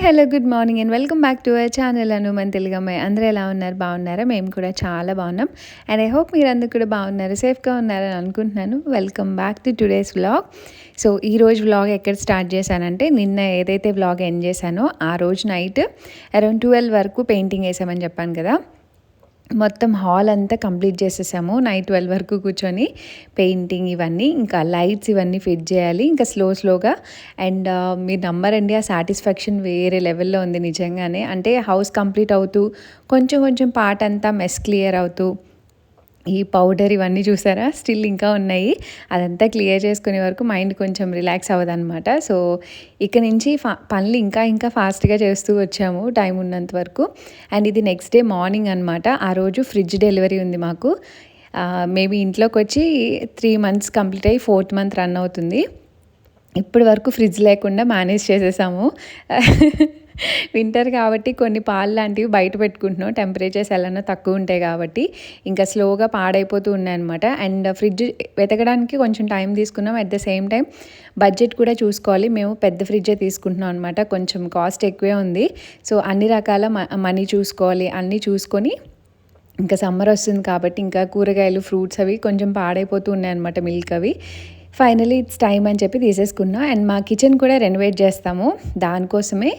Hello, good morning and welcome back to our channel Anu మన తెలుగమ్మాయి. అందరూ ఎలా ఉన్నారు? బాగున్నారా? మేము కూడా చాలా బాగున్నాం. అండ్ ఐ హోప్ మీరందరూ కూడా బాగున్నారు, సేఫ్గా ఉన్నారని అనుకుంటున్నాను. Welcome back to today's vlog. So ఈరోజు వ్లాగ్ ఎక్కడ స్టార్ట్ చేశానంటే, నిన్న ఏదైతే వ్లాగ్ ఎండ్ చేశానో ఆ రోజు నైట్ అరౌండ్ 12 వరకు పెయింటింగ్ వేసామని చెప్పాను కదా. మొత్తం హాల్ అంతా కంప్లీట్ చేసేసాము. నైట్ 12 వరకు కూర్చొని పెయింటింగ్ ఇవన్నీ, ఇంకా లైట్స్ ఇవన్నీ ఫిట్ చేయాలి ఇంకా స్లోగా. అండ్ మీరు నమ్మరండి, ఆ సాటిస్ఫాక్షన్ వేరే లెవెల్లో ఉంది నిజంగానే. అంటే హౌస్ కంప్లీట్ అవుతూ కొంచెం పార్ట్ అంతా మెస్ క్లియర్ అవుతూ, ఈ పౌడర్ ఇవన్నీ చూసారా స్టిల్ ఇంకా ఉన్నాయి. అదంతా క్లియర్ చేసుకునే వరకు మైండ్ కొంచెం రిలాక్స్ అవ్వదన్నమాట. సో ఇక నుంచి పనులు ఇంకా ఫాస్ట్గా చేస్తూ వచ్చాము టైం ఉన్నంత వరకు. అండ్ ఇది నెక్స్ట్ డే మార్నింగ్ అనమాట. ఆ రోజు ఫ్రిడ్జ్ డెలివరీ ఉంది మాకు. మేబీ ఇంట్లోకి వచ్చి 3 months కంప్లీట్ అయ్యి 4th month రన్ అవుతుంది. ఇప్పటి వరకు ఫ్రిడ్జ్ లేకుండా మేనేజ్ చేసేసాము. వింటర్ కాబట్టి కొన్ని పాలు లాంటివి బయట పెట్టుకుంటున్నాం, టెంపరేచర్స్ ఎలానో తక్కువ ఉంటాయి కాబట్టి. ఇంకా స్లోగా పాడైపోతూ ఉన్నాయన్నమాట. అండ్ ఫ్రిడ్జ్ వెతకడానికి కొంచెం టైం తీసుకున్నాం. At the same time budget కూడా చూసుకోవాలి. మేము పెద్ద ఫ్రిడ్జే తీసుకుంటున్నాం అనమాట. కొంచెం కాస్ట్ ఎక్కువే ఉంది. సో అన్ని రకాల మనీ చూసుకోవాలి, అన్నీ చూసుకొని. ఇంకా సమ్మర్ వస్తుంది కాబట్టి ఇంకా కూరగాయలు, ఫ్రూట్స్ అవి కొంచెం పాడైపోతూ ఉన్నాయన్నమాట, మిల్క్ అవి. ఫైనలీ ఇట్స్ టైమ్ అని చెప్పి తీసేసుకున్నా. అండ్ మా కిచెన్ కూడా రెనోవేట్ చేస్తాము. దానికోసమే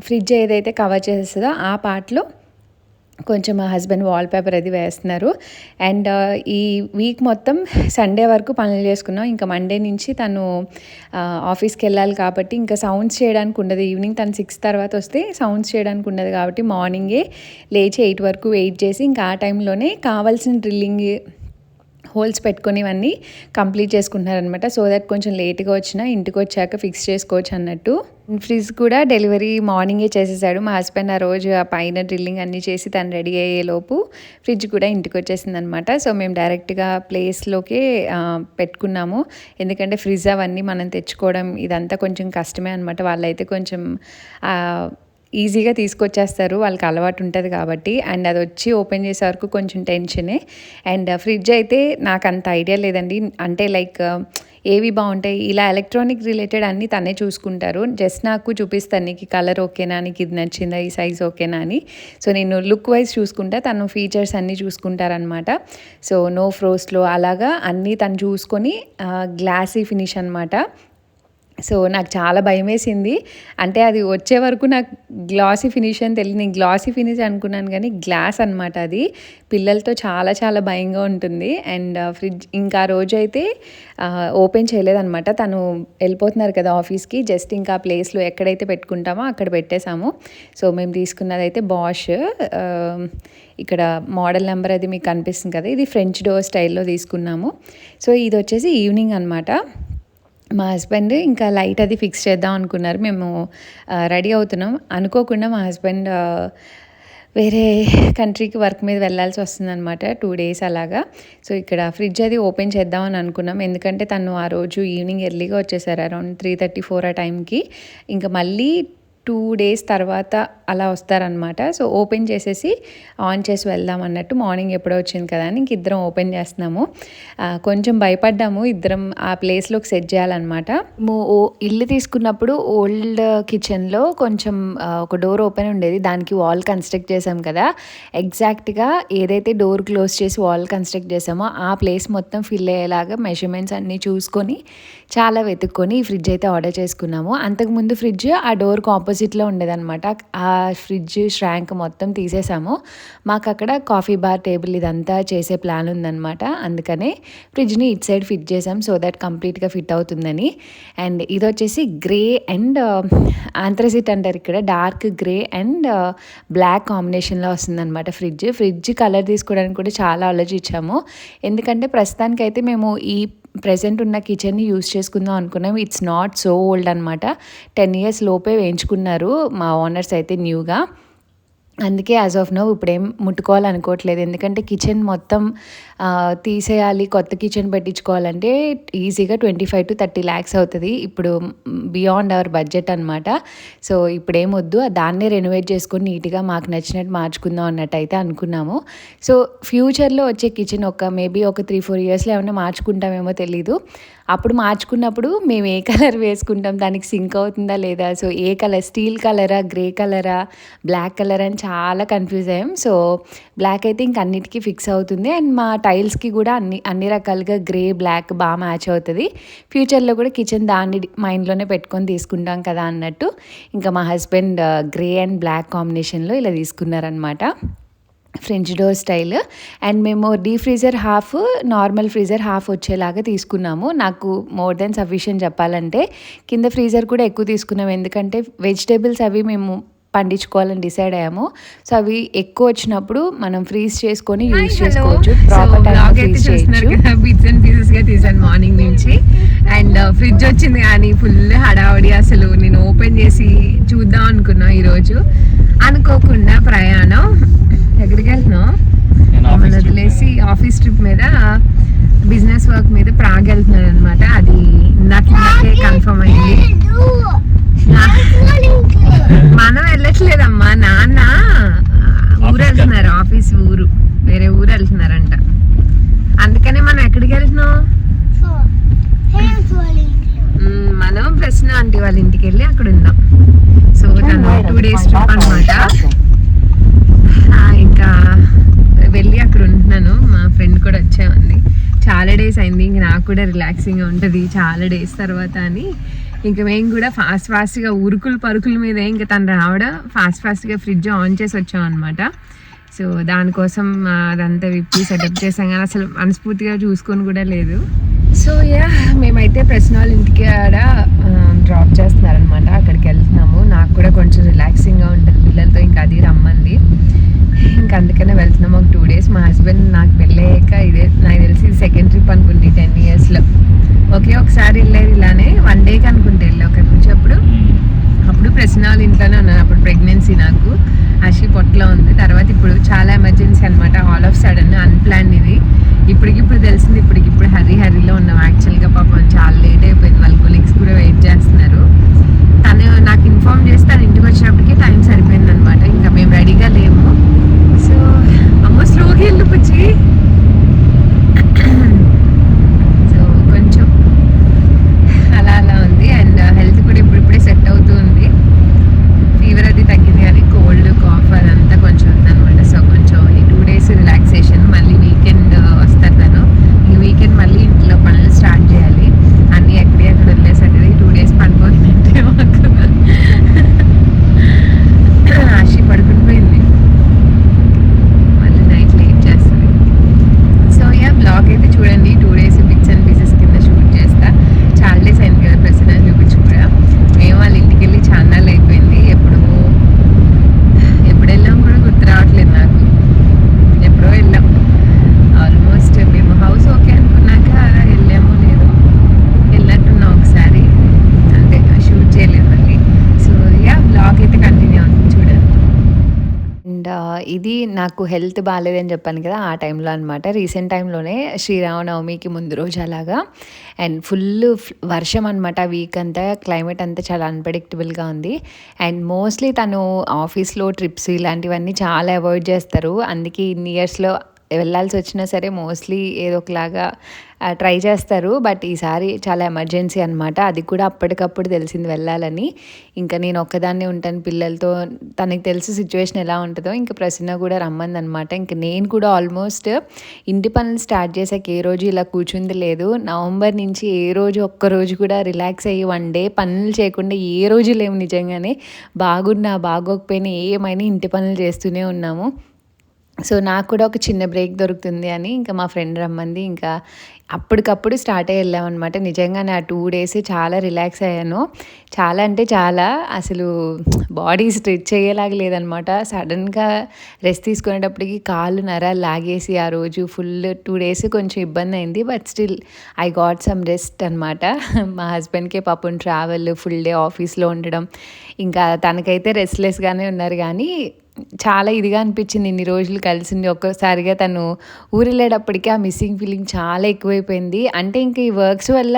ఫ్రిడ్జ్ ఏదైతే కవర్ చేస్తుందో ఆ పార్ట్లో కొంచెం మా హస్బెండ్ వాల్పేపర్ అది వేస్తున్నారు. అండ్ ఈ వీక్ మొత్తం సండే వరకు పనులు చేసుకున్నాం. ఇంకా మండే నుంచి తను ఆఫీస్కి వెళ్ళాలి కాబట్టి ఇంకా సౌండ్స్ చేయడానికి ఉండదు. ఈవినింగ్ తను 6 తర్వాత వస్తే సౌండ్స్ చేయడానికి ఉండదు కాబట్టి మార్నింగే లేచి 8 వరకు వెయిట్ చేసి ఇంకా ఆ టైంలోనే కావాల్సిన డ్రిల్లింగ్ హోల్స్ పెట్టుకొని ఇవన్నీ కంప్లీట్ చేసుకుంటున్నారనమాట. సో దట్ కొంచెం లేట్గా వచ్చినా ఇంటికి వచ్చాక ఫిక్స్ చేసుకోవచ్చు అన్నట్టు. ఫ్రిడ్జ్ కూడా డెలివరీ మార్నింగే చేసేసాడు మా హస్బెండ్. ఆ రోజు ఆ పైన డ్రిల్లింగ్ అన్నీ చేసి తను రెడీ అయ్యేలోపు ఫ్రిడ్జ్ కూడా ఇంటికి వచ్చేసింది అనమాట. సో మేము డైరెక్ట్గా ప్లేస్లోకే పెట్టుకున్నాము. ఎందుకంటే ఫ్రిడ్జ్ అవన్నీ మనం తెచ్చుకోవడం ఇదంతా కొంచెం కష్టమే అనమాట. వాళ్ళైతే కొంచెం ఈజీగా తీసుకొచ్చేస్తారు, వాళ్ళకి అలవాటు ఉంటుంది కాబట్టి. అండ్ అది వచ్చి ఓపెన్ చేసే వరకు కొంచెం టెన్షనే. అండ్ ఫ్రిడ్జ్ అయితే నాకు అంత ఐడియా లేదండి. అంటే లైక్ ఏవి బాగుంటాయి ఇలా ఎలక్ట్రానిక్ రిలేటెడ్ అన్నీ తనే చూసుకుంటారు. జస్ట్ నాకు చూపిస్తాను, నీకు కలర్ ఓకేనా, నీకు ఇది నచ్చిందా, ఈ సైజ్ ఓకేనా అని. సో నేను లుక్ వైజ్ చూసుకుంటా, తను ఫీచర్స్ అన్నీ చూసుకుంటారనమాట. సో నో ఫ్రోస్ట్లో అలాగా అన్నీ తను చూసుకొని గ్లాసీ ఫినిష్ అనమాట. సో నాకు చాలా భయమేసింది. అంటే అది వచ్చే వరకు నాకు గ్లాసీ ఫినిష్ అని తెలియదు. నేను గ్లాసీ ఫినిష్ అనుకున్నాను కానీ గ్లాస్ అనమాట అది. పిల్లలతో చాలా భయంగా ఉంటుంది. అండ్ ఫ్రిడ్జ్ ఇంకా రోజు అయితే ఓపెన్ చేయలేదన్నమాట. తను వెళ్ళిపోతున్నారు కదా ఆఫీస్కి. జస్ట్ ఇంకా ప్లేస్లో ఎక్కడైతే పెట్టుకుంటామో అక్కడ పెట్టేశాము. సో మేము తీసుకున్నది అయితే బాష్. ఇక్కడ మోడల్ నెంబర్ అది మీకు కనిపిస్తుంది కదా, ఇది ఫ్రెంచ్ డోర్ స్టైల్లో తీసుకున్నాము. సో ఇది వచ్చేసి ఈవినింగ్ అనమాట. మా హస్బెండ్ ఇంకా లైట్ అది ఫిక్స్ చేద్దాం అనుకున్నారు. మేము రెడీ అవుతున్నాం. అనుకోకుండా మా హస్బెండ్ వేరే కంట్రీకి వర్క్ మీద వెళ్ళాల్సి వస్తుందన్నమాట, 2 days అలాగా. సో ఇక్కడ ఫ్రిడ్జ్ అది ఓపెన్ చేద్దామని అనుకున్నాం. ఎందుకంటే తను ఆ రోజు ఈవినింగ్ ఎర్లీగా వచ్చేసారు, అరౌండ్ 3:34 ఆ టైంకి. ఇంకా మళ్ళీ 2 days తర్వాత అలా వస్తారనమాట. సో ఓపెన్ చేసేసి ఆన్ చేసి వెళ్దాం అన్నట్టు. మార్నింగ్ ఎప్పుడో వచ్చింది కదా అని ఇంక ఇద్దరం ఓపెన్ చేస్తున్నాము. కొంచెం భయపడ్డాము, ఇద్దరం ఆ ప్లేస్లోకి సెట్ చేయాలన్నమాట. ఇల్లు తీసుకున్నప్పుడు ఓల్డ్ కిచెన్లో కొంచెం ఒక డోర్ ఓపెన్ ఉండేది, దానికి వాల్ కన్స్ట్రక్ట్ చేసాం కదా. ఎగ్జాక్ట్గా ఏదైతే డోర్ క్లోజ్ చేసి వాల్ కన్స్ట్రక్ట్ చేసామో ఆ ప్లేస్ మొత్తం ఫిల్ అయ్యేలాగా మెజర్మెంట్స్ అన్నీ చూసుకొని చాలా వెతుక్కొని ఈ ఫ్రిడ్జ్ అయితే ఆర్డర్ చేసుకున్నాము. అంతకుముందు ఫ్రిడ్జ్ ఆ డోర్కి ఆపోజిట్లో ఉండేదన్నమాట. ఆ ఫ్రిడ్జ్ ష్రాంక్ మొత్తం తీసేసాము. మాకు అక్కడ కాఫీ బార్, టేబుల్ ఇదంతా చేసే ప్లాన్ ఉందన్నమాట. అందుకనే ఫ్రిడ్జ్ని ఇట్ సైడ్ ఫిట్ చేసాం, సో దట్ కంప్లీట్గా ఫిట్ అవుతుందని. అండ్ ఇది వచ్చేసి గ్రే అండ్ ఆంథ్రసిట్ అంటారు ఇక్కడ, డార్క్ గ్రే అండ్ బ్లాక్ కాంబినేషన్లో వస్తుందన్నమాట ఫ్రిడ్జ్ కలర్ తీసుకోవడానికి కూడా చాలా ఆలోచించాము. ఎందుకంటే ప్రస్తుతానికైతే మేము ఈ ప్రెజెంట్ ఉన్న కిచెన్ని యూస్ చేసుకుందాం అనుకున్నాం. ఇట్స్ నాట్ సో ఓల్డ్ అనమాట. 10 years లోపే వేయించుకున్నారు మా ఓనర్స్ అయితే న్యూగా. అందుకే యాజ్ ఆఫ్ నౌ ఇప్పుడేం ముట్టుకోవాలనుకోవట్లేదు. ఎందుకంటే కిచెన్ మొత్తం తీసేయాలి, కొత్త కిచెన్ పెట్టించుకోవాలంటే ఈజీగా 25 to 30 lakhs అవుతుంది. ఇప్పుడు బియాండ్ అవర్ బడ్జెట్ అనమాట. సో ఇప్పుడేం వద్దు, దాన్నే రెనోవేట్ చేసుకొని నీట్గా మాకు నచ్చినట్టు మార్చుకుందాం అన్నట్టు అయితే అనుకున్నాము. సో ఫ్యూచర్లో వచ్చే కిచెన్ మేబీ ఒక 3-4 yearsలో ఏమైనా మార్చుకుంటామేమో తెలీదు. అప్పుడు మార్చుకున్నప్పుడు మేము ఏ కలర్ వేసుకుంటాం, దానికి సింక్ అవుతుందా లేదా, సో ఏ కలర్, స్టీల్ కలరా, గ్రే కలరా, బ్లాక్ కలర్ అని చాలా కన్ఫ్యూజ్ అయ్యాం. సో బ్లాక్ అయితే ఇంక అన్నిటికీ ఫిక్స్ అవుతుంది. అండ్ మా టైల్స్కి కూడా అన్ని రకాలుగా గ్రే బ్లాక్ బాగా మ్యాచ్ అవుతుంది. ఫ్యూచర్లో కూడా కిచెన్ దాన్ని మైండ్లోనే పెట్టుకొని తీసుకుంటాం కదా అన్నట్టు ఇంకా మా హస్బెండ్ గ్రే అండ్ బ్లాక్ కాంబినేషన్లో ఇలా తీసుకున్నారనమాట, ఫ్రెంచ్ డోర్ స్టైల్. అండ్ మేము deep freezer half, normal freezer half వచ్చేలాగా తీసుకున్నాము. నాకు మోర్ దెన్ సఫిషియెంట్ చెప్పాలంటే. కింద ఫ్రీజర్ కూడా ఎక్కువ తీసుకున్నాము, ఎందుకంటే వెజిటేబుల్స్ అవి మేము పండించుకోవాలని డిసైడ్ అయ్యాము. సో అవి ఎక్కువ వచ్చినప్పుడు మనం ఫ్రీజ్ చేసుకొని యూజ్ చేసుకోవచ్చు, ప్రాపర్ టైం ఫ్రీజ్ చేయొచ్చు. బిట్స్ అండ్ పీసెస్ గా తీసాను మార్నింగ్ నుంచి. అండ్ ఫ్రిడ్జ్ వచ్చింది కానీ ఫుల్ హడావడి, అసలు నేను ఓపెన్ చేసి చూద్దాం అనుకున్నా ఈరోజు. అనుకోకుండా ప్రయాణం ఎక్కడికి వెళ్తున్నాం, మమ్మల్ని వదిలేసి ఆఫీస్ ట్రిప్ మీద, బిజినెస్ వర్క్ మీద ప్రాగ్ వెళ్తున్నాను అనమాట. అది నాకే కన్ఫర్మ్ అయింది. మనం వెళ్ళట్లేదమ్మా, నాన్న ఊరు వెళ్తున్నారు, ఆఫీస్ ఊరు, వేరే ఊరు వెళ్తున్నారంట. అందుకనే మనం ఎక్కడికి వెళ్తున్నాం, మనం ప్రశ్న ఆంటీ వాళ్ళ ఇంటికి వెళ్ళి అక్కడ ఉందాం. సో తను 2 days ట్రిప్ అనమాట. ఇంకా వెళ్ళి అక్కడ ఉంటున్నాను. మా ఫ్రెండ్ కూడా వచ్చే ఉంది, చాలా డేస్ అయింది, ఇంక నాకు కూడా రిలాక్సింగ్గా ఉంటుంది చాలా డేస్ తర్వాత అని. ఇంకా మేము కూడా ఫాస్ట్గా ఉరుకులు పరుకుల మీద ఇంకా తను రావడం ఫాస్ట్గా ఫ్రిడ్జ్ ఆన్ చేసి వచ్చాం అనమాట. సో దానికోసం అదంతా విప్పి సెటప్ చేసాం, కానీ అసలు మనస్ఫూర్తిగా చూసుకొని కూడా లేదు. సో మేమైతే ప్రశ్న వాళ్ళ ఇంటికి ఆడ డ్రాప్ చేస్తున్నారనమాట, అక్కడికి వెళ్తున్నాము. నాకు కూడా కొంచెం రిలాక్సింగ్గా ఉంటుంది పిల్లలతో, ఇంకా అది రమ్మంది, ఇంకా అందుకనే వెళ్తున్నాము. ఒక 2 days. మా హస్బెండ్ నాకు పెళ్ళయ్యాక ఇదే నాకు తెలిసి ఇది సెకండ్ ట్రిప్ అనుకుంటే 10 yearsలో. ఒకే ఒకసారి వెళ్ళేది ఇలానే 1 dayకి అనుకుంటే వెళ్ళి ఒకరి నుంచి. అప్పుడు ప్రశ్న వాళ్ళ ఇంట్లోనే ఉన్నాను, అప్పుడు ప్రెగ్నెన్సీ నాకు, అషి పొట్టలో ఉంది. తర్వాత ఇప్పుడు చాలా ఎమర్జెన్సీ అనమాట, ఆల్ ఆఫ్ సడన్ అన్ప్లాన్డ్ ఇది. ఇప్పటికిప్పుడు తెలిసింది, ఇప్పటికిప్పుడు హరీలో ఉన్నాం. యాక్చువల్గా పాపం చాలా లేట్ అయిపోయింది, వాళ్ళ కొలీగ్స్ కూడా వెయిట్ చేస్తున్నారు. తను నాకు ఇన్ఫార్మ్ చేసి తను ఇంటికి వచ్చినప్పటికీ టైం సరిపోయింది అనమాట. ఇంకా మేము రెడీగా లేము. సో అమ్మ స్లోగా వెళ్ళి పుచ్చి, సో కొంచెం అలా ఉంది. అండ్ హెల్త్ కూడా ఇప్పుడిప్పుడే సెట్ అవుతూ ఉంది. ఫీవర్ అది తగ్గింది కానీ కోల్డ్ కాఫ్ అదంతా కొంచెం ఉందన్నమాట. సో కొంచెం ఈ 2 days రిలాక్సేషన్. మళ్ళీ వీకెండ్ వస్తారు తను, ఈ వీకెండ్ మళ్ళీ ఇంట్లో పనులు స్టార్ట్ చేయాలి. అన్నీ ఎక్కడ వదిలేసంటే 2 days పడిపోయిందంటే మాకు ఆశి పడుకునిపోయింది, మళ్ళీ నైట్ లేట్ చేస్తుంది. సో బ్లాగ్ అయితే చూడండి, 2 days బిట్స్ అండ్ పీసెస్ కింద షూట్ చేస్తా. చాలా డేస్ అయింది కదా ప్రశ్న చూపించి కూడా. మేము వాళ్ళ ఇంటికి వెళ్ళి చాలా అయిపోయింది, ఎప్పుడు వెళ్ళాం కూడా గుర్తు రావట్లేదు నాకు, ఎప్పుడో వెళ్ళాం. ఆల్మోస్ట్ మేము హౌస్ ఓకే అనుకున్నాక వెళ్ళామో లేదో, వెళ్ళినట్టున్నాం ఒకసారి, అంటే షూట్ చేయలేదు మళ్ళీ. సో బ్లాగ్ అయితే కంటిన్యూ అవుతుంది చూడండి. అండ్ ఇది నాకు హెల్త్ బాగాలేదని చెప్పాను కదా, ఆ టైంలో అనమాట. రీసెంట్ టైంలోనే శ్రీరామనవమికి ముందు రోజు అలాగా. అండ్ ఫుల్ వర్షం అనమాట, వీక్ అంతా క్లైమేట్ అంతా చాలా అన్ప్రెడిక్టబుల్గా ఉంది. అండ్ మోస్ట్లీ తను ఆఫీస్లో ట్రిప్స్ ఇలాంటివన్నీ చాలా అవాయిడ్ చేస్తారు, అందుకే ఇన్ని ఇయర్స్లో వెళ్ళాల్సి వచ్చినా సరే మోస్ట్లీ ఏదో ఒకలాగా ట్రై చేస్తారు. బట్ ఈసారి చాలా ఎమర్జెన్సీ అనమాట, అది కూడా అప్పటికప్పుడు తెలిసింది వెళ్ళాలని. ఇంకా నేను ఒక్కదాన్నే ఉంటాను పిల్లలతో, తనకి తెలిసి సిచ్యువేషన్ ఎలా ఉంటుందో. ఇంకా ప్రసన్న కూడా రమ్మంది అనమాట. ఇంకా నేను కూడా ఆల్మోస్ట్ ఇంటి పనులు స్టార్ట్ చేసాక ఏ రోజు ఇలా కూర్చుంది లేదు. నవంబర్ నుంచి ఏ రోజు ఒక్కరోజు కూడా రిలాక్స్ అయ్యి 1 day పనులు చేయకుండా ఏ రోజు లేవు. నిజంగానే బాగున్నా బాగోకపోయినా ఏమైనా ఇంటి పనులు చేస్తూనే ఉన్నాము. సో నాకు కూడా ఒక చిన్న బ్రేక్ దొరుకుతుంది అని ఇంకా మా ఫ్రెండ్ రమ్మంది, ఇంకా అప్పటికప్పుడు స్టార్ట్ అయ్యి వెళ్ళామన్నమాట. నిజంగానే ఆ 2 days చాలా రిలాక్స్ అయ్యాను. చాలా అంటే చాలా, అసలు బాడీ స్ట్రెచ్ అయ్యేలాగా లేదనమాట. సడన్గా రెస్ట్ తీసుకునేటప్పటికి కాళ్ళు నరాలు లాగేసి ఆ రోజు ఫుల్ 2 days కొంచెం ఇబ్బంది అయింది. But still I got some rest అనమాట. మా హస్బెండ్కే పాపం ట్రావెల్, ఫుల్ డే ఆఫీస్లో ఉండడం, ఇంకా తనకైతే రెస్ట్లెస్గానే ఉన్నారు. కానీ చాలా ఇదిగా అనిపించింది ఇన్ని రోజులు కలిసింది. ఒక్కసారిగా తను ఊరు వెళ్ళేటప్పటికి ఆ మిస్సింగ్ ఫీలింగ్ చాలా ఎక్కువైపోయింది. అంటే ఇంక ఈ వర్క్స్ వల్ల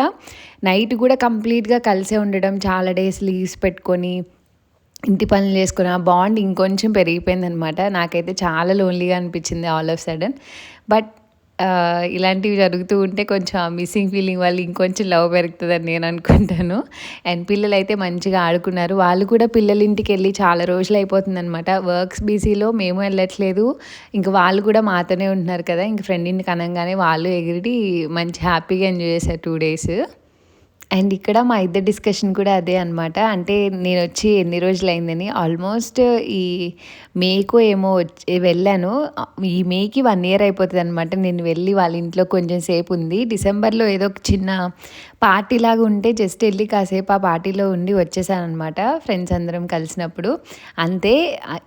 నైట్ కూడా కంప్లీట్గా కలిసే ఉండడం, చాలా డేస్ లీవ్స్ పెట్టుకొని ఇంటి పనులు చేసుకుని ఆ బాండ్ ఇంకొంచెం పెరిగిపోయింది అనమాట. నాకైతే చాలా లోన్లీగా అనిపించింది ఆల్ ఆఫ్ సడన్. బట్ ఇలాంటివి జరుగుతూ ఉంటే కొంచెం ఆ మిస్సింగ్ ఫీలింగ్ వల్ల ఇంకొంచెం లవ్ పెరుగుతుందని నేను అనుకుంటాను. అండ్ పిల్లలైతే మంచిగా ఆడుకున్నారు. వాళ్ళు కూడా పిల్లల ఇంటికెళ్ళి చాలా రోజులు అయిపోతుందనమాట. వర్క్స్ బిజీలో మేము వెళ్ళట్లేదు. ఇంక వాళ్ళు కూడా మాతోనే ఉంటున్నారు కదా! ఇంక ఫ్రెండ్ ఇంటికి అనంగానే వాళ్ళు ఎగిరి మంచి హ్యాపీగా ఎంజాయ్ చేశారు 2 డేస్. అండ్ ఇక్కడ మా ఇద్దరి డిస్కషన్ కూడా అదే అనమాట. అంటే నేనొచ్చి ఎన్ని రోజులయిందని ఆల్మోస్ట్ ఈ మేకో ఏమో వెళ్ళాను. ఈ మేకి 1 ఇయర్ అయిపోతదనమాట. నేను వెళ్ళి వాళ్ళ ఇంట్లో కొంచెం సేపు ఉంది. డిసెంబర్‌లో ఏదో ఒక చిన్న పార్టీలాగా ఉంటే జస్ట్ ఎళ్లి కాసేపు ఆ పార్టీలో ఉండి వచ్చేసాననమాట. ఫ్రెండ్స్ అందరం కలిసినప్పుడు. అంతే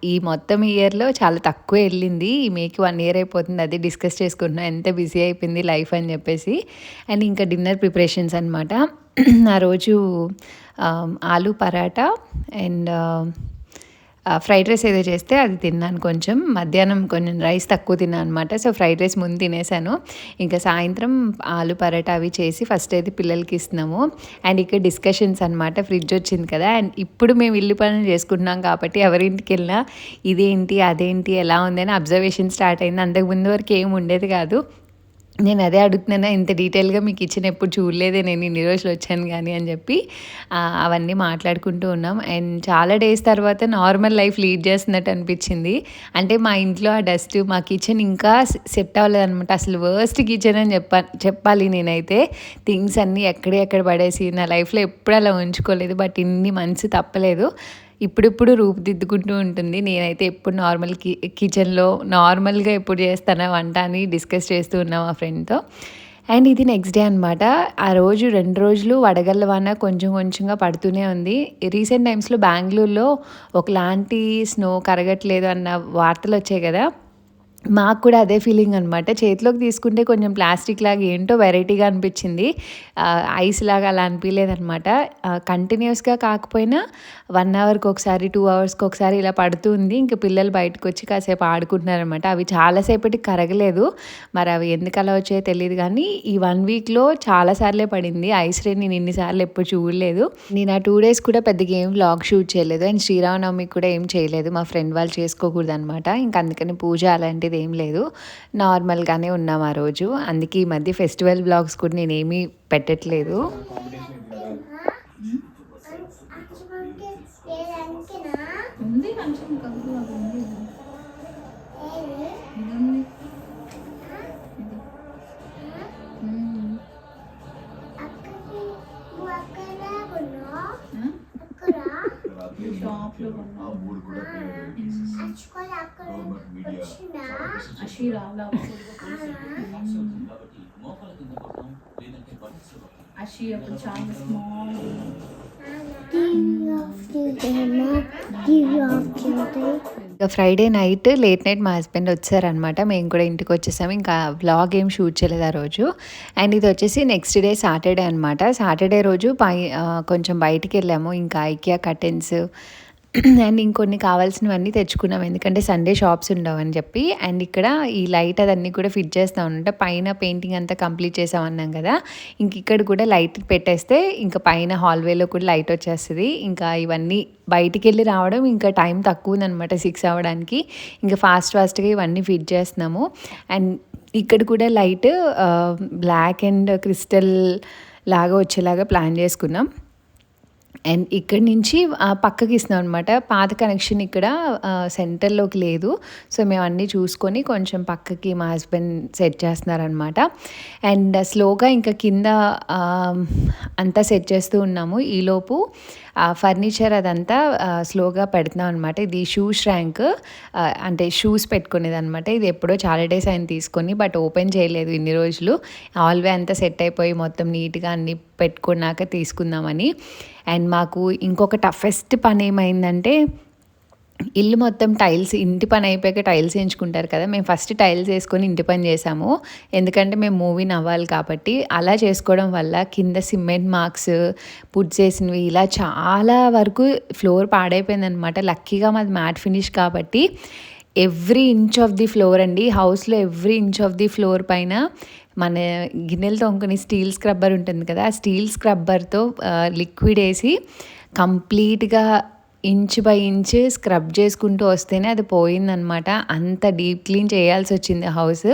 ఈ మొత్తం ఇయర్‌లో చాలా తక్కువే ఎళ్ళింది. ఈ మేకి 1 ఇయర్ అయిపోతుంది. అదే డిస్కస్ చేసుకుంటున్నాం. ఎంత బిజీ అయిపోయింది లైఫ్ అని చెప్పేసి. అండ్ ఇంకా డిన్నర్ ప్రిపరేషన్స్ అనమాట. ఆ రోజు ఆలు పరాటా అండ్ ఫ్రైడ్ రైస్ ఏదో చేస్తే అది తిన్నాను కొంచెం. మధ్యాహ్నం కొంచెం రైస్ తక్కువ తిన్నాను అనమాట. సో ఫ్రైడ్ రైస్ ముందు తినేసాను. ఇంకా సాయంత్రం ఆలు పరాటా అవి చేసి ఫస్ట్ అయితే పిల్లలకి ఇస్తున్నాము. అండ్ ఇక్కడ డిస్కషన్స్ అనమాట. ఫ్రిడ్జ్ వచ్చింది కదా! అండ్ ఇప్పుడు మేము ఇల్లు పనులు చేసుకుంటున్నాం కాబట్టి ఎవరింటికి వెళ్ళినా ఇదేంటి అదేంటి ఎలా ఉంది అని అబ్జర్వేషన్ స్టార్ట్ అయింది. అంతకుముందు వరకు ఏమి ఉండేది కాదు. నేను అదే అడుగుతున్నానా, ఇంత డీటెయిల్‌గా మీ కిచెన్ ఎప్పుడు చూడలేదే నేను ఇన్ని రోజులు వచ్చాను గానీ అని చెప్పి అవన్నీ మాట్లాడుకుంటూ ఉన్నాం. అండ్ చాలా డేస్ తర్వాత నార్మల్ లైఫ్ లీడ్ చేస్తున్నట్టు అనిపించింది. అంటే మా ఇంట్లో ఆ డస్ట్, మా కిచెన్ ఇంకా సెట్ అవ్వలేదనమాట. అసలు వర్స్ట్ కిచెన్ అని చెప్పాలి నేనైతే. థింగ్స్ అన్నీ ఎక్కడ పడేసి నా లైఫ్‌లో ఎప్పుడు అలా ఉంచుకోలేదు. బట్ ఇన్ని మంత్స్ తప్పలేదు. ఇప్పుడిప్పుడు రూపుదిద్దుకుంటూ ఉంటుంది. నేనైతే ఎప్పుడు నార్మల్ కిచెన్‌లో నార్మల్‌గా ఎప్పుడు చేస్తానా వంట అని డిస్కస్ చేస్తూ ఉన్నా మా ఫ్రెండ్‌తో. అండ్ ఇది నెక్స్ట్ డే అనమాట. ఆ రోజు 2 రోజులు వడగళ్ళ వాన కొంచెంగా పడుతూనే ఉంది. రీసెంట్ టైమ్స్‌లో బెంగుళూరులో ఒకలాంటి స్నో కరగట్లేదు అన్న వార్తలొచ్చాయి కదా! మాకు కూడా అదే ఫీలింగ్ అనమాట. చేతిలోకి తీసుకుంటే కొంచెం ప్లాస్టిక్ లాగా ఏంటో వెరైటీగా అనిపించింది. ఐస్ లాగా అలా అనిపియలేదనమాట. కంటిన్యూయస్‌గా కాకపోయినా 1 అవర్‌కి ఒకసారి, 2 అవర్స్‌కి ఒకసారి ఇలా పడుతూ ఉంది. ఇంక పిల్లలు బయటకొచ్చి కాసేపు ఆడుకుంటున్నారనమాట. అవి చాలా సేపటికి కరగలేదు. మరి అవి ఎందుకు అలా వచ్చాయో తెలీదు గానీ, ఈ 1 వీక్‌లో చాలా సార్లే పడింది. ఐస్ రెయిన్ నేను ఇన్ని సార్లు ఎప్పుడు చూడలేదు. నేను ఆ 2 డేస్ కూడా పెద్దగా ఏం వ్లాగ్ షూట్ చేయలేదు. అండ్ శ్రీరామనవమికి కూడా ఏం చేయలేదు. మా ఫ్రెండ్ వాళ్ళు చేసుకోకూడదనమాట. ఇంక అందుకని పూజ అలాంటిది ఏం లేదు. నార్మల్‌గానే ఉన్నాం ఆ రోజు. అందుకే ఈ మధ్య ఫెస్టివల్ వ్లాగ్స్ కూడా నేనేమీ పెట్టట్లేదు. ఉంది కొంచెం కబురు ఉంది. షాప్లో అషి అప్పుడు చాలా స్మాల్. ఇంకా ఫ్రైడే నైట్ లేట్ నైట్ మా హస్బెండ్ వచ్చారనమాట. మేము కూడా ఇంటికి వచ్చేసాము. ఇంకా వ్లాగ్ ఏం షూట్ చేయలేదు ఆ రోజు. అండ్ ఇది వచ్చేసి నెక్స్ట్ డే సాటర్డే అనమాట. సాటర్డే రోజు కొంచెం బయటికి వెళ్ళాము. ఇంకా ఐకియా కర్టెన్స్ అండ్ ఇంకొన్ని కావాల్సినవన్నీ తెచ్చుకున్నాం. ఎందుకంటే సండే షాప్స్ ఉండవని చెప్పి. అండ్ ఇక్కడ ఈ లైట్ అదన్నీ కూడా ఫిట్ చేస్తాం అనమాట. పైన పెయింటింగ్ అంతా కంప్లీట్ చేసామన్నాం కదా! ఇంక ఇక్కడ కూడా లైట్ పెట్టేస్తే ఇంకా పైన హాల్వేలో కూడా లైట్ వచ్చేస్తుంది. ఇంకా ఇవన్నీ బయటికి రావడం ఇంకా టైం తక్కువ ఉందనమాట 6 అవ్వడానికి. ఇంకా ఫాస్ట్గా ఇవన్నీ ఫిట్ చేస్తున్నాము. అండ్ ఇక్కడ కూడా లైట్ బ్లాక్ అండ్ క్రిస్టల్ లాగా వచ్చేలాగా ప్లాన్ చేసుకున్నాం. అండ్ ఇక్కడి నుంచి పక్కకి ఇస్తున్నాం అనమాట. పాత కనెక్షన్ ఇక్కడ సెంటర్లోకి లేదు. సో మేము అన్నీ చూసుకొని కొంచెం పక్కకి మా హస్బెండ్ సెట్ చేస్తున్నారనమాట. అండ్ స్లోగా ఇంకా కింద అంతా సెట్ చేస్తూ ఉన్నాము. ఈలోపు ఫర్నిచర్ అదంతా స్లోగా పెడుతున్నాం అనమాట. ఇది షూస్ ర్యాంక్, అంటే షూస్ పెట్టుకునేది అనమాట. ఇది ఎప్పుడో చాలా డేస్ ఆయన తీసుకొని బట్ ఓపెన్ చేయలేదు ఇన్ని రోజులు. ఆల్వే అంతా సెట్ అయిపోయి మొత్తం నీట్గా అన్నీ పెట్టుకున్నాక తీసుకుందామని. అండ్ మాకు ఇంకొక టఫెస్ట్ పని ఏమైందంటే, ఇల్లు మొత్తం టైల్స్, ఇంటి పని అయిపోయాక టైల్స్ వేయించుకుంటారు కదా! మేము ఫస్ట్ టైల్స్ వేసుకొని ఇంటి పని చేసాము. ఎందుకంటే మేము మూవీని అవ్వాలి కాబట్టి. అలా చేసుకోవడం వల్ల కింద సిమెంట్ మార్క్స్, పుట్స్ వేసినవి ఇలా చాలా వరకు ఫ్లోర్ పాడైపోయిందనమాట. లక్కీగా మాది మ్యాట్ ఫినిష్ కాబట్టి every inch of the floor అండి, హౌస్లో every inch of the floor పైన మన గిన్నెలు తోముకుని స్టీల్ స్క్రబ్బర్ ఉంటుంది కదా, ఆ స్టీల్ స్క్రబ్బర్తో లిక్విడ్ వేసి కంప్లీట్గా ఇంచ్ బై ఇంచ్ స్క్రబ్ చేసుకుంటూ వస్తేనే అది పోయిందనమాట. అంత డీప్ క్లీన్ చేయాల్సి వచ్చింది హౌస్.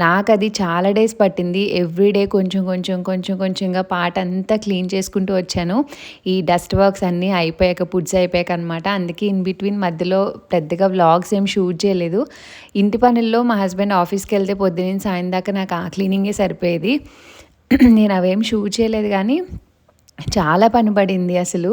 నాకు అది చాలా డేస్ పట్టింది. ఎవ్రీడే కొంచెంగా పార్ట్ అంతా క్లీన్ చేసుకుంటూ వచ్చాను. ఈ డస్ట్ వర్క్స్ అన్నీ అయిపోయాక, పుడ్స్ అయిపోయాక అనమాట. అందుకే ఇన్ బిట్వీన్ మధ్యలో పెద్దగా వ్లాగ్స్ ఏం షూట్ చేయలేదు. ఇంటి పనుల్లో మా హస్బెండ్ ఆఫీస్కి వెళ్తే పొద్దున్న సాయం దాకా నాకు ఆ క్లీనింగే సరిపోయేది. నేను అవేం షూట్ చేయలేదు, కానీ చాలా పని పడింది అసలు.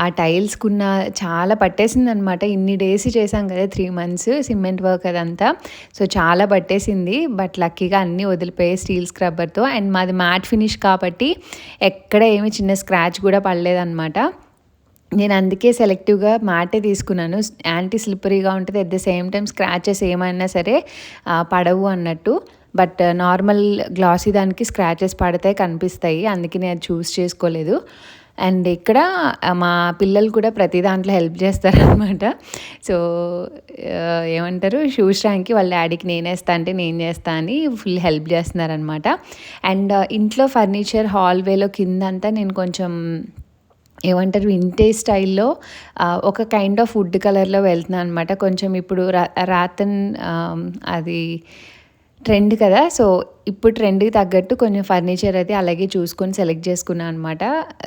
ఆ టైల్స్కున్న చాలా పట్టేసిందనమాట. ఇన్ని డేస్ చేశాం కదా, 3 months సిమెంట్ వర్క్ అదంతా. సో చాలా పట్టేసింది. బట్ లక్కీగా అన్నీ వదిలిపోయాయి స్టీల్ స్క్రబ్బర్తో. అండ్ మాది మ్యాట్ ఫినిష్ కాబట్టి ఎక్కడ ఏమి చిన్న స్క్రాచ్ కూడా పడలేదన్నమాట. నేను అందుకే సెలెక్టివ్గా మ్యాటే తీసుకున్నాను. యాంటీ స్లిప్పరీగా ఉంటుంది, at the same time scratches ఏమైనా సరే పడవు అన్నట్టు. బట్ నార్మల్ గ్లాసీ దానికి స్క్రాచెస్ పడితే కనిపిస్తాయి, అందుకే నేను చూస్ చేసుకోలేదు. అండ్ ఇక్కడ మా పిల్లలు కూడా ప్రతి దాంట్లో హెల్ప్ చేస్తారనమాట. సో ఏమంటారు, షూస్ ర్యాంక్కి వాళ్ళ డాడీకి నేనేస్తా అంటే నేను చేస్తా అని ఫుల్ హెల్ప్ చేస్తున్నారనమాట. అండ్ ఇంట్లో ఫర్నిచర్ హాల్వేలో కిందంతా నేను కొంచెం ఏమంటారు వింటేజ్ స్టైల్లో ఒక కైండ్ ఆఫ్ వుడ్ కలర్లో వెళ్తున్నాను అనమాట. కొంచెం ఇప్పుడు రాతన్ అది ట్రెండ్ కదా, సో ఇప్పుడు ట్రెండ్కి తగ్గట్టు కొంచెం ఫర్నిచర్ అయితే అలాగే చూసుకొని సెలెక్ట్ చేసుకున్నాను అనమాట.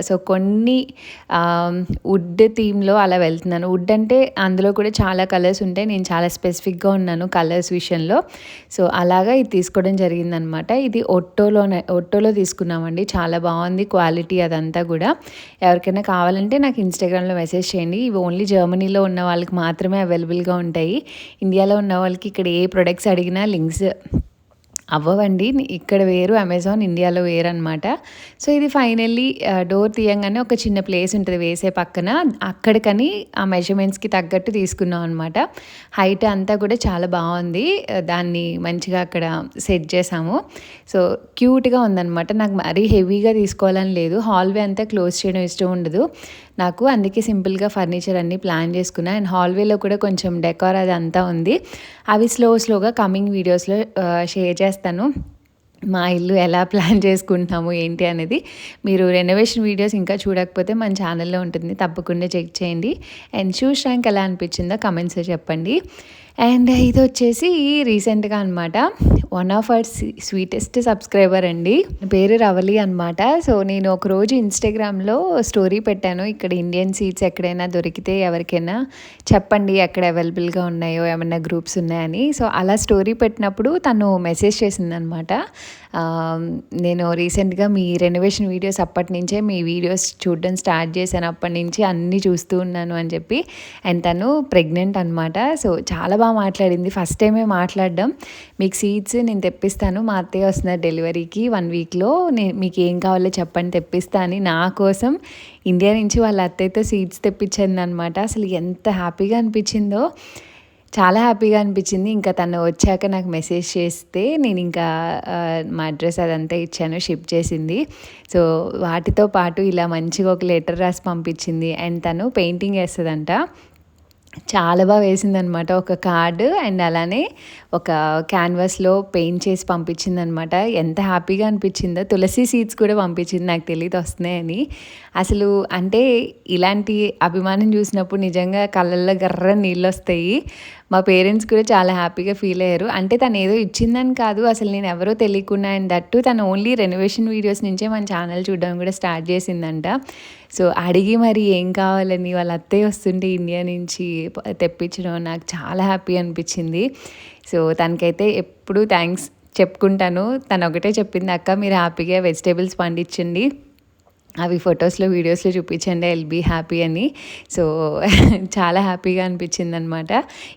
సో కొన్ని వుడ్ థీమ్లో అలా వెళ్తున్నాను. వుడ్ అంటే అందులో కూడా చాలా కలర్స్ ఉంటాయి. నేను చాలా స్పెసిఫిక్గా ఉన్నాను కలర్స్ విషయంలో. సో అలాగా ఇది తీసుకోవడం జరిగిందనమాట. ఇది ఒట్టోలో తీసుకున్నామండి. చాలా బాగుంది క్వాలిటీ అదంతా కూడా. ఎవరికైనా కావాలంటే నాకు ఇన్స్టాగ్రామ్లో మెసేజ్ చేయండి. ఇవి ఓన్లీ జర్మనీలో ఉన్న వాళ్ళకి మాత్రమే అవైలబుల్గా ఉంటాయి. ఇండియాలో ఉన్న వాళ్ళకి ఇక్కడ ఏ ప్రొడక్ట్స్ అడిగినా లింక్స్ అవ్వవండి. ఇక్కడ వేరు, అమెజాన్ ఇండియాలో వేరు అనమాట. సో ఇది ఫైనల్లీ డోర్ తీయంగానే ఒక చిన్న ప్లేస్ ఉంటుంది వేసే పక్కన, అక్కడికని ఆ మెజర్మెంట్స్కి తగ్గట్టు తీసుకున్నాం అనమాట. హైట్ అంతా కూడా చాలా బాగుంది. దాన్ని మంచిగా అక్కడ సెట్ చేసాము. సో క్యూట్గా ఉందన్నమాట. నాకు మరీ హెవీగా తీసుకోవాలని లేదు. హాల్వే అంతా క్లోజ్ చేయడం ఇష్టం ఉండదు నాకు, అందుకే సింపుల్గా ఫర్నిచర్ అన్నీ ప్లాన్ చేసుకున్నా. అండ్ హాల్వేలో కూడా కొంచెం డెకార్ అది అంతా ఉంది. అవి స్లోగా కమింగ్ వీడియోస్లో షేర్ చేస్తాను. మా ఇల్లు ఎలా ప్లాన్ చేసుకుంటున్నాము ఏంటి అనేది. మీరు రెనోవేషన్ వీడియోస్ ఇంకా చూడకపోతే మన ఛానల్లో ఉంటుంది, తప్పకుండా చెక్ చేయండి. అండ్ షూస్ ర్యాంక్ ఎలా అనిపించిందో కమెంట్స్లో చెప్పండి. అండ్ ఇది వచ్చేసి రీసెంట్గా అనమాట one of our sweetest subscriber అండి, పేరు రవలి అనమాట. సో నేను ఒకరోజు ఇన్స్టాగ్రామ్లో స్టోరీ పెట్టాను, ఇక్కడ ఇండియన్ సీట్స్ ఎక్కడైనా దొరికితే ఎవరికైనా చెప్పండి ఎక్కడ అవైలబుల్గా ఉన్నాయో, ఏమన్నా గ్రూప్స్ ఉన్నాయని. సో అలా స్టోరీ పెట్టినప్పుడు తను మెసేజ్ చేసిందనమాట. నేను రీసెంట్గా మీ రెనోవేషన్ వీడియోస్ అప్పటి నుంచే మీ వీడియోస్ చూడడం స్టార్ట్ చేశాను, అప్పటి నుంచి అన్నీ చూస్తూ ఉన్నాను అని చెప్పి. అండ్ తను ప్రెగ్నెంట్ అనమాట. సో చాలా బాగా మాట్లాడింది. ఫస్ట్ టైమే మాట్లాడడం. మీకు సీట్స్ నేను తెప్పిస్తాను, మా అత్తయ్య వస్తున్నారు డెలివరీకి 1 weekలో, మీకు ఏం కావాలో చెప్పండి తెప్పిస్తా అని నా కోసం ఇండియా నుంచి వాళ్ళ అత్తయ్యతో సీట్స్ తెప్పించింది అనమాట. అసలు ఎంత హ్యాపీగా అనిపించిందో, చాలా హ్యాపీగా అనిపించింది. ఇంకా తను వచ్చాక నాకు మెసేజ్ చేస్తే నేను ఇంకా మా అడ్రస్ అదంతా ఇచ్చాను, షిప్ చేసింది. సో వాటితో పాటు ఇలా మంచిగా ఒక లెటర్ రాసి పంపించింది. అండ్ తను పెయింటింగ్ వేస్తుందంట, చాలా బాగా వేసిందనమాట. ఒక కార్డు అండ్ అలానే ఒక క్యాన్వాస్లో పెయింట్ చేసి పంపించిందనమాట. ఎంత హ్యాపీగా అనిపించిందో. తులసి సీడ్స్ కూడా పంపించింది, నాకు తెలియదు వస్తున్నాయని. అసలు అంటే ఇలాంటి అభిమానం చూసినప్పుడు నిజంగా కళ్ళల్లో గర్ర నీళ్ళు వస్తాయి. మా పేరెంట్స్ కూడా చాలా హ్యాపీగా ఫీల్ అయ్యారు. అంటే తను ఏదో ఇచ్చిందని కాదు, అసలు నేను ఎవరో తెలియకుండా. అండ్ దట్టు తను ఓన్లీ రెనోవేషన్ వీడియోస్ నుంచే మన ఛానల్ చూడడం కూడా స్టార్ట్ చేసిందంట. సో అడిగి మరి ఏం కావాలని వాళ్ళ అత్తయ్య వస్తుంటే ఇండియా నుంచి తెప్పించడం నాకు చాలా హ్యాపీ అనిపించింది. సో తనకైతే ఎప్పుడూ థ్యాంక్స్ చెప్పుకుంటాను. తను ఒకటే చెప్పింది, అక్క మీరు హ్యాపీగా వెజిటేబుల్స్ పండించండి, అవి ఫొటోస్లో వీడియోస్లో చూపించండి, ఐల్ బీ హ్యాపీ అని. సో చాలా హ్యాపీగా అనిపించింది అనమాట.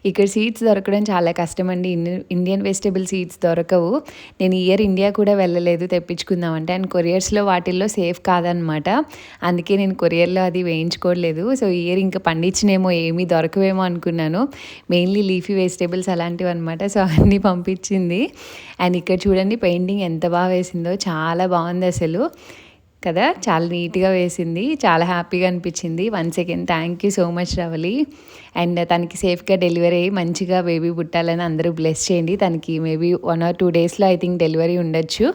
ఇక్కడ సీడ్స్ దొరకడం చాలా కష్టం అండి, ఇండియన్ వెజిటేబుల్ సీడ్స్ దొరకవు. నేను ఇయర్ ఇండియా కూడా వెళ్ళలేదు తెప్పించుకుందామంటే. అండ్ కొరియర్స్లో వాటిల్లో సేఫ్ కాదనమాట, అందుకే నేను కొరియర్లో అది వేయించుకోవట్లేదు. సో ఇయర్ ఇంకా పండించినేమో ఏమీ దొరకవేమో అనుకున్నాను. మెయిన్లీ లీఫీ వెజిటేబుల్స్ అలాంటివి అనమాట. సో అన్నీ పంపించింది. అండ్ ఇక్కడ చూడండి పెయింటింగ్ ఎంత బాగా వేసిందో, చాలా బాగుంది అసలు. కదా, చాలా నీట్గా వేసింది, చాలా హ్యాపీగా అనిపించింది. Once again thank you so much Ravali. And తనకి సేఫ్గా డెలివరీ అయ్యి మంచిగా బేబీ పుట్టాలని అందరూ బ్లెస్ చేయండి. తనకి మేబీ 1 or 2 డేస్లో ఐ థింక్ డెలివరీ ఉండొచ్చు.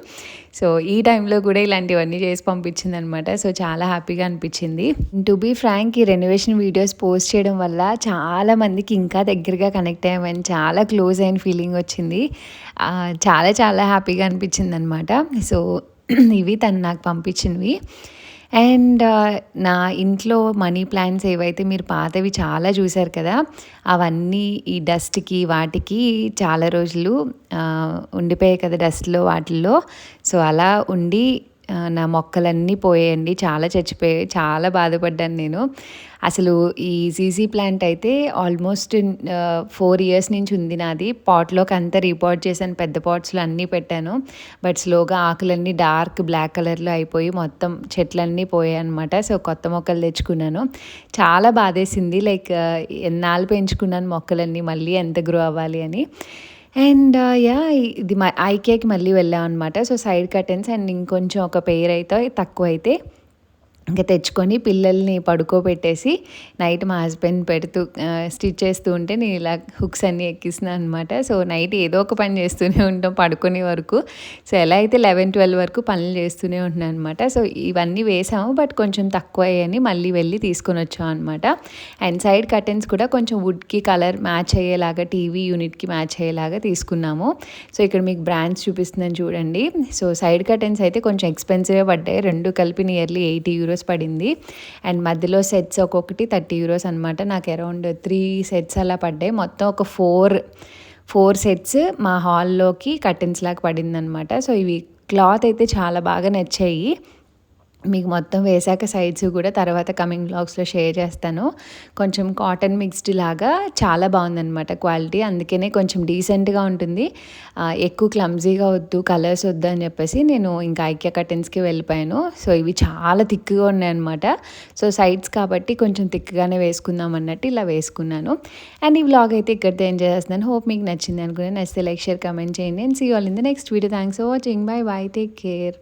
సో ఈ టైంలో కూడా ఇలాంటివన్నీ చేసి పంపించింది అనమాట. సో చాలా హ్యాపీగా అనిపించింది. టు బీ ఫ్రాంక్, ఈ రెనోవేషన్ వీడియోస్ పోస్ట్ చేయడం వల్ల చాలా మందికి ఇంకా దగ్గరగా కనెక్ట్ అయ్యామని, చాలా క్లోజ్ అయిన ఫీలింగ్ వచ్చింది. చాలా చాలా హ్యాపీగా అనిపించింది అనమాట. సో ఇవి తను నాకు పంపించినవి. అండ్ నా ఇంట్లో మనీ ప్లాంట్స్ ఏవైతే మీరు పాతవి చాలా చూశారు కదా, అవన్నీ ఈ డస్ట్కి వాటికి చాలా రోజులు ఉండిపోయాయి కదా డస్ట్లో వాటిల్లో. సో అలా ఉండి నా మొక్కలన్నీ పోయాయండి, చాలా చచ్చిపోయాయి. చాలా బాధపడ్డాను నేను. అసలు ఈ సీసీ ప్లాంట్ అయితే ఆల్మోస్ట్ 4 years నుంచి ఉంది నాది. పాట్లోకి అంతా రీపాట్ చేశాను, పెద్ద పాట్స్లో అన్నీ పెట్టాను. బట్ స్లోగా ఆకులన్నీ డార్క్ బ్లాక్ కలర్లో అయిపోయి మొత్తం చెట్లన్నీ పోయాయి అనమాట. సో కొత్త మొక్కలు తెచ్చుకున్నాను. చాలా బాధేసింది, లైక్ ఎన్నాళ్ళు పెంచుకున్నాను మొక్కలన్నీ, మళ్ళీ ఎంత గ్రో అవ్వాలి అని. అండ్ ఇది మా ఐకేకి మళ్ళీ వెళ్ళాం అనమాట. సో సైడ్ కర్టెన్స్ అండ్ ఇంకొంచెం ఒక పెయిర్ అయితే తక్కువ అయితే ఇంకా తెచ్చుకొని పిల్లల్ని పడుకోబెట్టేసి నైట్ మా హస్బెండ్ స్టిచ్ చేస్తూ ఉంటే నేను ఇలా హుక్స్ అన్నీ ఎక్కిస్తున్నాను అనమాట. సో నైట్ ఏదో ఒక పని చేస్తూనే ఉంటాం పడుకునే వరకు. సో ఎలా అయితే 11-12 వరకు పనులు చేస్తూనే ఉంటున్నాను అనమాట. సో ఇవన్నీ వేసాము, బట్ కొంచెం తక్కువ అయ్యని మళ్ళీ వెళ్ళి తీసుకొని వచ్చాం అనమాట. అండ్ సైడ్ కర్టెన్స్ కూడా కొంచెం వుడ్కి కలర్ మ్యాచ్ అయ్యేలాగా, టీవీ యూనిట్కి మ్యాచ్ అయ్యేలాగా తీసుకున్నాము. సో ఇక్కడ మీకు బ్రాండ్స్ చూపిస్తున్నాను చూడండి. సో సైడ్ కర్టెన్స్ అయితే కొంచెం ఎక్స్పెన్సివే పడ్డాయి, రెండు కలిపి నియర్లీ €80 పడింది. అండ్ మధ్యలో సెట్స్ ఒక్కొక్కటి €30 అనమాట. నాకు అరౌండ్ 3 sets అలా పడ్డాయి. మొత్తం ఒక 4 sets మా హాల్లోకి కర్టెన్స్ లాగా పడింది అనమాట. సో ఇవి క్లాత్ అయితే చాలా బాగా నచ్చాయి. మీకు మొత్తం వేసాక సైడ్స్ కూడా తర్వాత కమింగ్ బ్లాగ్స్లో షేర్ చేస్తాను. కొంచెం కాటన్ మిక్స్డ్ లాగా చాలా బాగుందన్నమాట క్వాలిటీ. అందుకనే కొంచెం డీసెంట్గా ఉంటుంది, ఎక్కువ క్లమ్జీగా వద్దు, కలర్స్ వద్దు అని చెప్పేసి నేను ఇంకా ఐక్యా కర్టెన్స్కి వెళ్ళిపోయాను. సో ఇవి చాలా థిక్గా ఉన్నాయన్నమాట. సో సైడ్స్ కాబట్టి కొంచెం థిక్గానే వేసుకుందాం అన్నట్టు ఇలా వేసుకున్నాను. అండ్ ఈ వ్లాగ్ అయితే ఇక్కడితో ఎంజాయ్ చేస్తున్నాను. హోప్ మీకు నచ్చింది అనుకున్నాను. నచ్చితే లైక్, షేర్, కామెంట్ చేయండి. And see all in the next video. Thanks for watching. Bye bye, take care.